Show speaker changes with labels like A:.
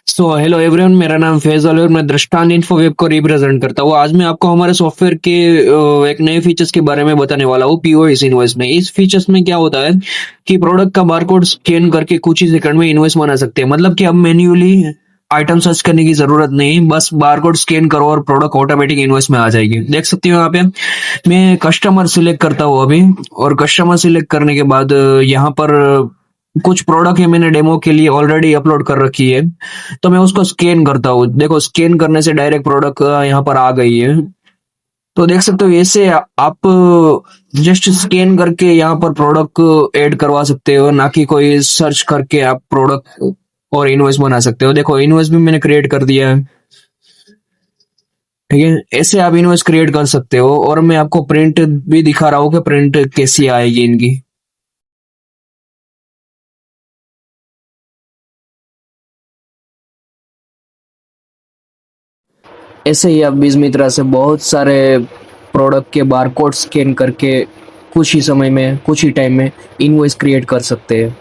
A: So hello everyone, मेरा नाम फैजल है और मैं दृष्टांत इन्फोवेब को रिप्रेजेंट करता हूँ। आज मैं आपको हमारे सॉफ्टवेयर के एक नए फीचर्स के बारे में बताने वाला हूँ। पीओएस इनवॉइस में इस फीचर्स में क्या होता है कि प्रोडक्ट का बारकोड स्कैन करके कुछ ही सेकंड में इनवॉइस बना सकते हैं। मतलब कि अब मैन्युअली आइटम सर्च करने की जरूरत नहीं, बस बारकोड स्कैन करो और प्रोडक्ट ऑटोमेटिक इनवॉइस में आ जाएगी। देख सकते हो यहाँ पे मैं कस्टमर सिलेक्ट करता हूँ अभी, और कस्टमर सिलेक्ट करने के बाद यहाँ पर कुछ प्रोडक्ट है मैंने डेमो के लिए ऑलरेडी अपलोड कर रखी है, तो मैं उसको स्कैन करता हूँ। देखो स्कैन करने से डायरेक्ट प्रोडक्ट यहाँ पर आ गई है। तो देख सकते हो ऐसे आप जस्ट स्कैन करके यहाँ पर प्रोडक्ट ऐड करवा सकते हो, ना कि कोई सर्च करके आप प्रोडक्ट और इनवॉइस बना सकते हो। देखो इनवॉइस भी मैंने क्रिएट कर दिया है। ठीक है, ऐसे आप इनवॉइस क्रिएट कर सकते हो, और मैं आपको प्रिंट भी दिखा रहा हूँ कि प्रिंट कैसी आएगी इनकी। ऐसे ही आप बीज मित्रा से बहुत सारे प्रोडक्ट के बारकोड स्कैन करके कुछ ही समय में, कुछ ही टाइम में इनवॉइस क्रिएट कर सकते हैं।